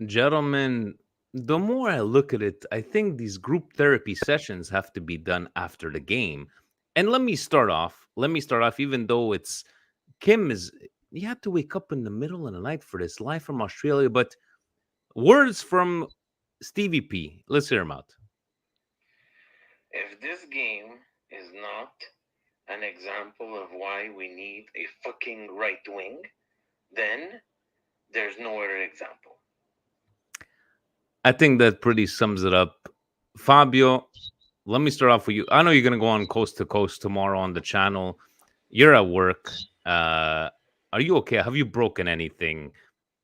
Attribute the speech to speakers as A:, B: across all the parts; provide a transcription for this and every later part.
A: Gentlemen, the more I look at it, I think these group therapy sessions have to be done after the game. And let me start off. Even though it's Kim is, you have to wake up in the middle of the night for this live from Australia. But words from Stevie P. Let's hear him out.
B: If this game is not an example of why we need a fucking right wing, then there's no other example.
A: I think that pretty sums it up. Fabio, let me start off with you. I know you're going to go on coast to coast tomorrow on the channel. You're at work. Are you okay? Have you broken anything?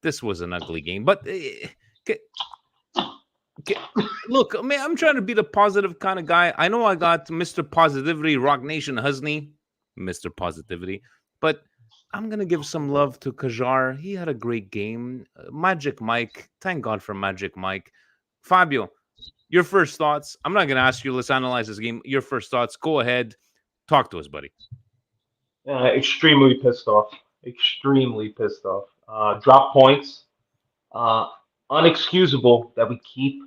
A: This was an ugly game, but ca- ca- look, I mean, I'm trying to be the positive kind of guy. I know I got Mr. Positivity, Rock Nation Husney, Mr. Positivity, but I'm gonna give some love to Kajar. He had a great game. Magic Mike, thank God for Magic Mike. Fabio, your first thoughts. I'm not gonna ask you. Let's analyze this game. Your first thoughts. Go ahead. Talk to us, buddy.
C: Extremely pissed off. Extremely pissed off. Drop points. Uh, Unexcusable that we keep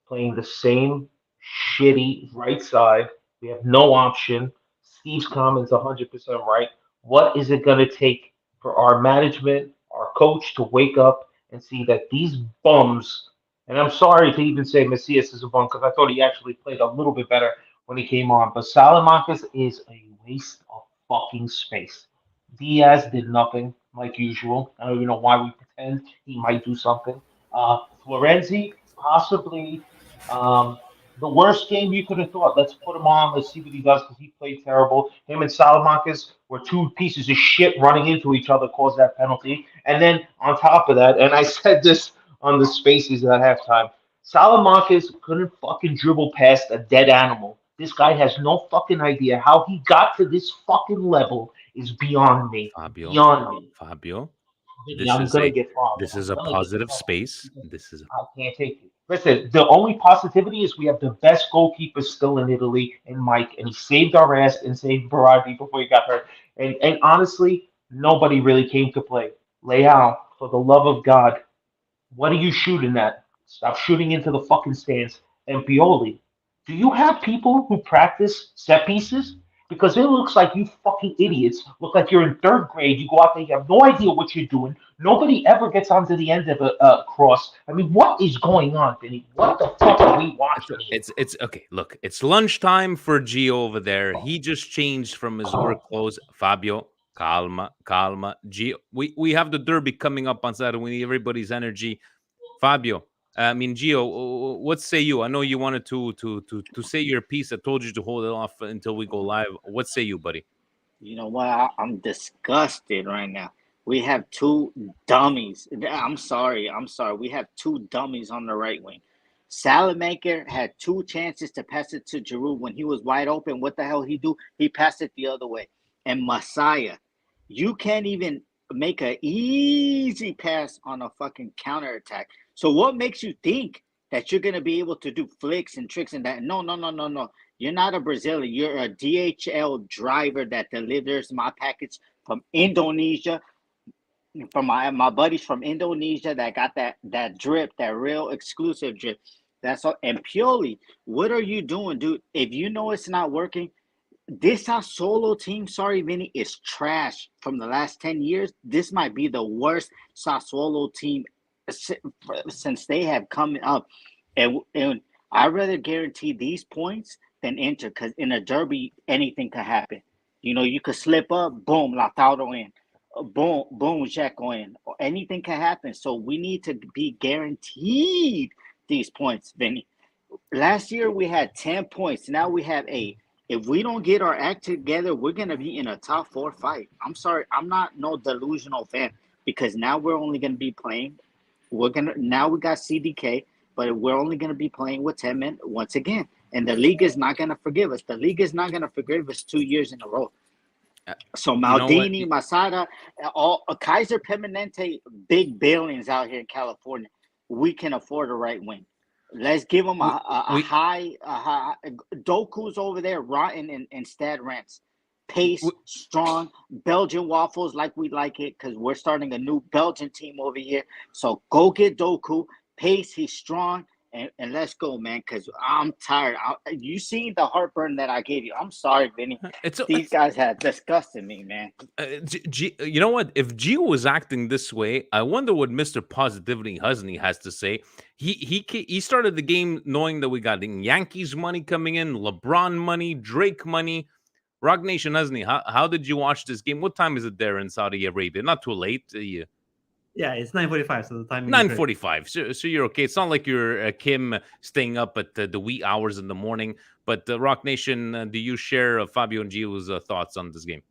C: playing the same shitty right side. We have no option. Steve's comment's 100% right. What is it going to take for our management, our coach to wake up and see that these bums, and I'm sorry to even say Macias is a bum because I thought he actually played a little bit better when he came on, but Salamanca's is a waste of fucking space. Diaz did nothing like usual. I don't even know why we pretend he might do something. Florenzi, possibly the worst game you could have thought. Let's put him on. Let's see what he does because he played terrible. Him and Salamanca's were two pieces of shit running into each other, caused that penalty. And then on top of that, and I said this on the spaces at halftime, Salamanca's couldn't fucking dribble past a dead animal. This guy has no fucking idea how he got to this fucking level is beyond me.
A: Fabio,
C: Beyond me.
A: Fabio,
C: Vinny,
A: this
C: I'm
A: is
C: gonna
A: a
C: get fired.
A: this
C: I'm
A: is a
C: gonna get
A: positive
C: fired
A: space.
C: because
A: This is
C: I can't take it. Listen, the only positivity is we have the best goalkeeper still in Italy, and Mike, and he saved our ass and saved Berardi before he got hurt. And honestly, nobody really came to play. Leao, for the love of God, what are you shooting at? Stop shooting into the fucking stands. And Pioli, do you have people who practice set pieces? Because it looks like you fucking idiots look like you're in third grade. You go out there, you have no idea what you're doing. Nobody ever gets onto the end of a cross. I mean, what is going on, Vinny? What the fuck are we watching here?
A: it's okay. Look, it's lunchtime for Gio over there. He just changed from his work clothes. Fabio, calma, calma. Gio, we have the derby coming up on Saturday. We need everybody's energy. Fabio, I mean Gio, what say you? I know you wanted to say your piece. I told you to hold it off until we go live. What say you, buddy?
D: You know what? I'm disgusted right now. We have two dummies. I'm sorry. I'm sorry. We have two dummies on the right wing. Salamaker had two chances to pass it to Giroud when he was wide open. What the hell he do? He passed it the other way. And Messiah, you can't even make an easy pass on a fucking counterattack. So what makes you think that you're gonna be able to do flicks and tricks and that? No, no, no, no, no. You're not a Brazilian. You're a DHL driver that delivers my package from Indonesia, from my buddies from Indonesia that got that drip, that real exclusive drip. That's all. And Pioli, what are you doing, dude? If you know it's not working, this Sassuolo team, sorry, Vinny, is trash from the last 10 years. This might be the worst Sassuolo team since they have come up. And I'd rather guarantee these points than enter because in a derby, anything could happen. You know, you could slip up, boom, Lautaro in. Boom, boom, Dzeko in. Or anything can happen. So we need to be guaranteed these points, Vinny. Last year we had 10 points. Now we have 8. If we don't get our act together, we're gonna be in a top 4 fight. I'm sorry, I'm not no delusional fan because now we're only gonna be playing. We're gonna now we got CDK, but we're only gonna be playing with 10 men once again. And the league is not gonna forgive us. The league is not gonna forgive us 2 years in a row.
A: Uh,
D: So
A: You know what?
D: Maldini, Masada, all Kaiser Permanente, big billions out here in California. We can afford a right wing. Let's give them
A: We, we,
D: a high. Doku's over there rotting in Stad Rents. Pace,
A: we
D: strong, Belgian waffles like we like it because we're starting a new Belgian team over here. So go get Doku. pace. He's strong. And let's go, man, because I'm tired. You see the heartburn that I gave you. I'm sorry, Vinny. These guys have disgusted me, man.
A: You know what? If Gio was acting this way, I wonder what Mr. Positivity Husney has to say. He started the game knowing that we got Yankees money coming in, LeBron money, Drake money. Rock Nation Husney, how did you watch this game? What time is it there in Saudi Arabia? Not too late.
E: Yeah, it's 9:45, so the timing
A: 9:45. So you're okay. It's not like you're Kim staying up at the wee hours in the morning. But Rock Nation, do you share Fabio and Gio's thoughts on this game?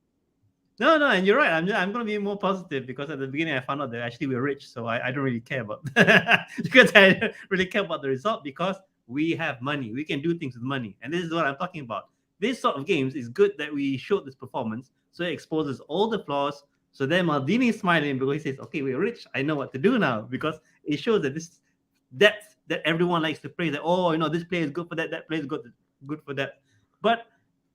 E: No, and you're right. I'm going to be more positive because at the beginning I found out that actually we're rich, so I don't really care about because I don't really care about the result because we have money. We can do things with money, and this is what I'm talking about. This sort of games is good that we showed this performance, so it exposes all the flaws. So then Maldini is smiling because he says, "Okay, we're rich. I know what to do now," because it shows that this depth that everyone likes to praise. That this player is good for that. That player is good for that. But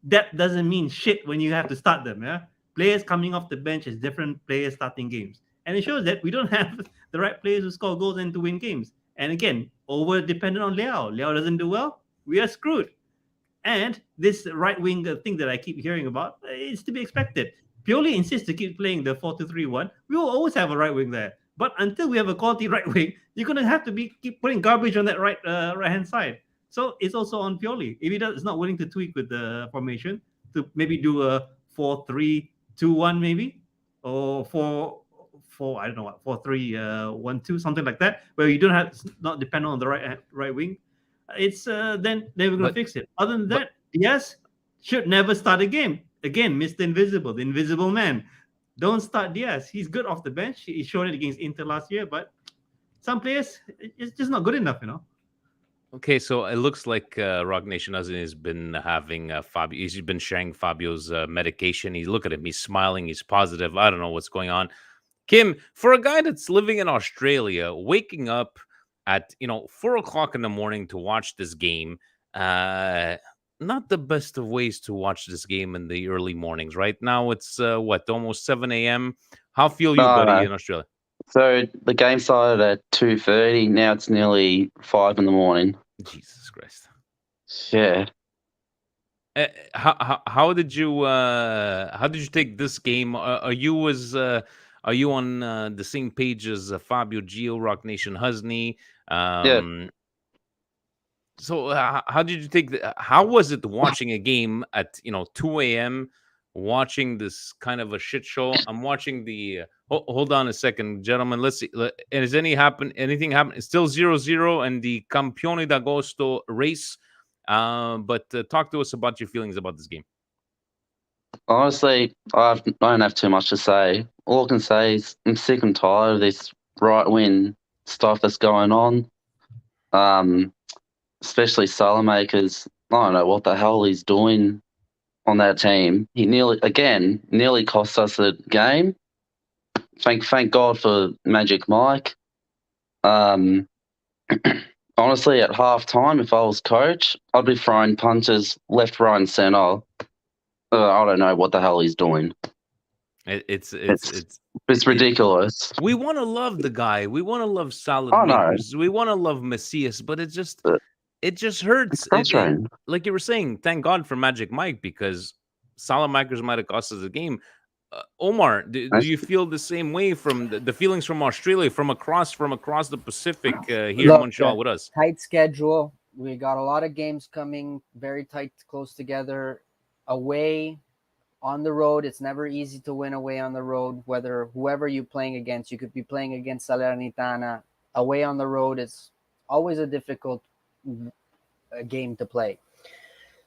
E: that doesn't mean shit when you have to start them. Yeah, players coming off the bench is different players starting games, and it shows that we don't have the right players who score goals and to win games. And again, over dependent on Leao. Leao doesn't do well, we are screwed. And this right wing thing that I keep hearing about is to be expected. Pioli insists to keep playing the 4-2-3-1. We will always have a right wing there. But until we have a quality right wing, you're going to have to keep putting garbage on that right hand side. So it's also on Pioli. If he is not willing to tweak with the formation to maybe do a 4-3-2-1 maybe, or 4 I don't know what 4-3-1-2 something like that, where you don't have not depend on the right wing. It's then we're going to fix it. Other than that, Diaz should never start a game. Again, Mr. Invisible, the invisible man. Don't start Diaz. He's good off the bench. He showed it against Inter last year, but some players, it's just not good enough,
A: Okay, so it looks like Rock Nation has been having Fabio. He's been sharing Fabio's medication. Look at him. He's smiling. He's positive. I don't know what's going on. Kim, for a guy that's living in Australia, waking up at 4 o'clock in the morning to watch this game, not the best of ways to watch this game in the early mornings. Right now, it's almost 7 a.m. How feel you, buddy, in Australia?
F: So the game started at 2:30. Now it's nearly 5 in the morning.
A: Jesus Christ!
F: Yeah.
A: How did you take this game? Are you on the same page as Fabio, Gio, Rock Nation, Husney?
F: Yeah.
A: So how did you take how was it watching a game at 2 a.m. watching this kind of a shit show? I'm watching the hold on a second, gentlemen. Let's see. Has anything happened? It's still 0-0 in the Campione d'Agosto race. But talk to us about your feelings about this game.
F: Honestly, I don't have too much to say. All I can say is I'm sick and tired of this right-wing stuff that's going on. Especially Salamakers. I don't know what the hell he's doing on that team. He nearly cost us a game. Thank God for Magic Mike. Honestly, at halftime, if I was coach, I'd be throwing punches left, right, and center. I don't know what the hell he's doing.
A: It's
F: ridiculous.
A: We want to love the guy. We want to love Salamakers. We want to love Messias, but it just hurts. Like you were saying, thank God for Magic Mike because Salamakers might have cost us a game. Omar, do you feel the same way from the feelings from Australia, from across the Pacific here in Montreal with us?
G: Tight schedule. We got a lot of games coming, very tight, close together. Away, on the road, it's never easy to win away on the road. Whoever you're playing against, you could be playing against Salernitana. Away on the road, it's always a difficult game to play.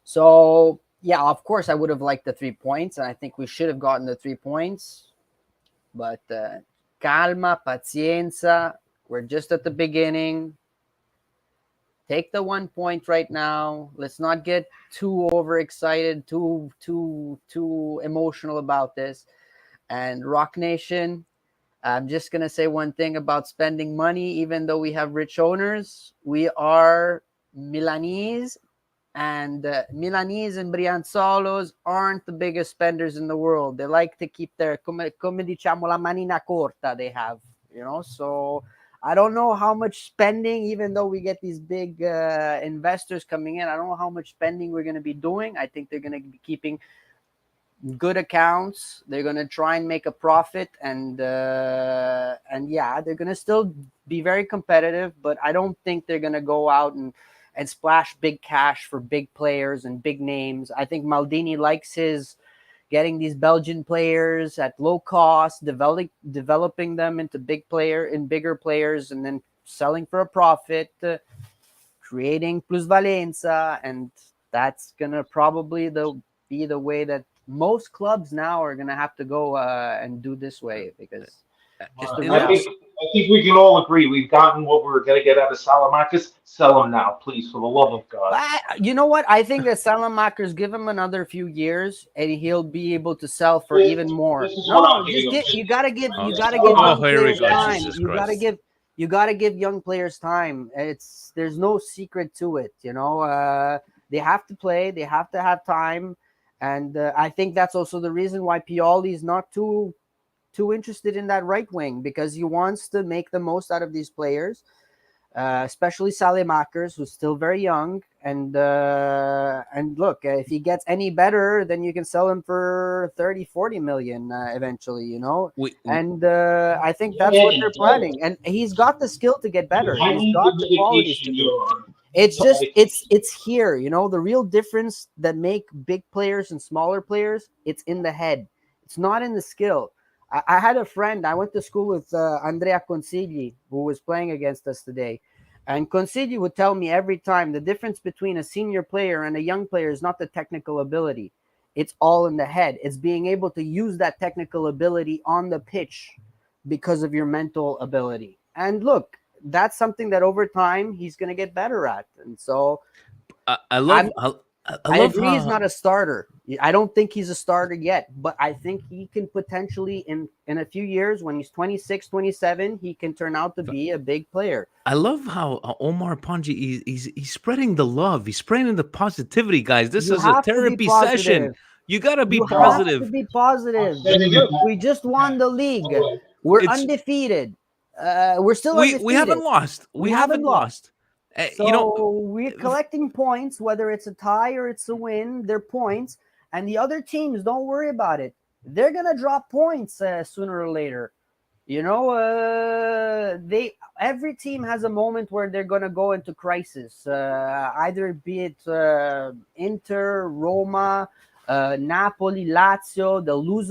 G: So, yeah, of course, I would have liked the 3 points, and I think we should have gotten the 3 points. But calma, pazienza. We're just at the beginning. Take the 1 point right now. Let's not get too overexcited, too emotional about this. And Rock Nation, I'm just going to say one thing about spending money. Even though we have rich owners, we are Milanese. And Milanese and Brianzolos aren't the biggest spenders in the world. They like to keep their, come diciamo, la manina corta they have, So I don't know how much spending, even though we get these big investors coming in. I don't know how much spending we're going to be doing. I think they're going to be keeping good accounts. They're going to try and make a profit, and yeah, they're going to still be very competitive. But I don't think they're going to go out and splash big cash for big players and big names. I think Maldini likes his getting these Belgian players at low cost, developing them into bigger players, and then selling for a profit, creating plusvalenza, and that's gonna probably be the way that most clubs now are gonna have to go and do this way, because just the
A: It
C: I
A: looks
C: think we can all agree we've gotten what we're going to get out of Salamakis. Sell him now, please, for the love of God.
G: You know what? I think that Salamakers, give him another few years, and he'll be able to sell for
C: This-
G: even more.
C: this is what I'm
G: Just
C: giving him.
G: you gotta give
A: Oh,
G: you gotta
C: oh,
G: give young
A: here we
G: players
A: go.
G: time.
A: Jesus
G: You gotta
A: Christ.
G: give young players time. There's no secret to it. They have to play. They have to have time, and I think that's also the reason why Pioli is not too interested in that right wing, because he wants to make the most out of these players, especially Salemakers, who's still very young. And look, if he gets any better, then you can sell him for 30-40 million eventually, and I think that's what they're planning, and he's got the skill to get better.
C: I
G: He's
C: need
G: got
C: the
G: the qualities to
C: medication
G: do it.
C: you're on.
G: It's
C: So
G: just
C: I-
G: it's here, the real difference that make big players and smaller players, it's in the head. It's not in the skill. I had a friend, I went to school with Andrea Consigli, who was playing against us today, and Consigli would tell me every time the difference between a senior player and a young player is not the technical ability. It's all in the head. It's being able to use that technical ability on the pitch because of your mental ability. And look, that's something that over time he's going to get better at. And so
A: I love
G: I
A: love
G: agree he's
A: how
G: not a starter. I don't think he's a starter yet, but I think he can potentially in a few years, when he's 26, 27, he can turn out to be a big player.
A: I love how Omar Ponji he's spreading the love. He's spreading the positivity, guys. This
G: You
A: is a
G: have to be
A: therapy session.
G: positive.
A: You gotta be
G: You have to
A: positive.
G: be positive.
C: I'm sending it
G: Look,
C: back.
G: we just won the league. We're
A: It's
G: undefeated. We're still
A: we
G: undefeated.
A: haven't lost. We haven't lost.
G: So we're collecting points, whether it's a tie or it's a win. They're points, and the other teams, don't worry about it. They're gonna drop points sooner or later. Every team has a moment where they're gonna go into crisis. Either be it Inter, Roma, Napoli, Lazio. They'll lose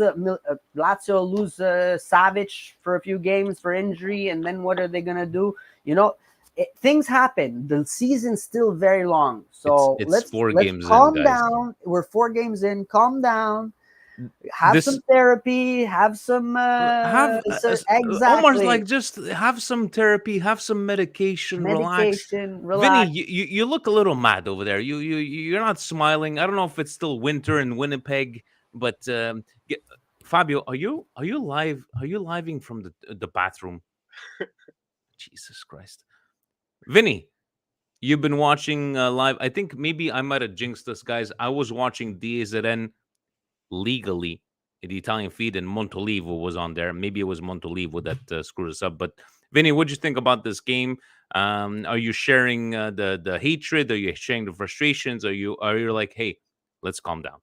G: Lazio lose Savic for a few games for injury, and then what are they gonna do? Things happen. The season's still very long, so
A: It's
G: let's
A: 4
G: let's
A: games in,
G: calm
A: guys.
G: down. We're 4 games in. Calm down. Have
A: This
G: some therapy. Have some
A: have Omar's like, just have some therapy, have some medication, relax.
G: medication.
A: Vinny,
G: Relax.
A: you look a little mad over there. You're not smiling. I don't know if it's still winter in Winnipeg, but Fabio, are you live? Are you living from the bathroom? Jesus Christ, Vinny, you've been watching live. I think maybe I might have jinxed us, guys. I was watching DAZN legally. The Italian feed, and Montolivo was on there. Maybe it was Montolivo that screwed us up. But Vinny, what'd you think about this game? Are you sharing the hatred? Are you sharing the frustrations? Are you like, hey, let's calm down?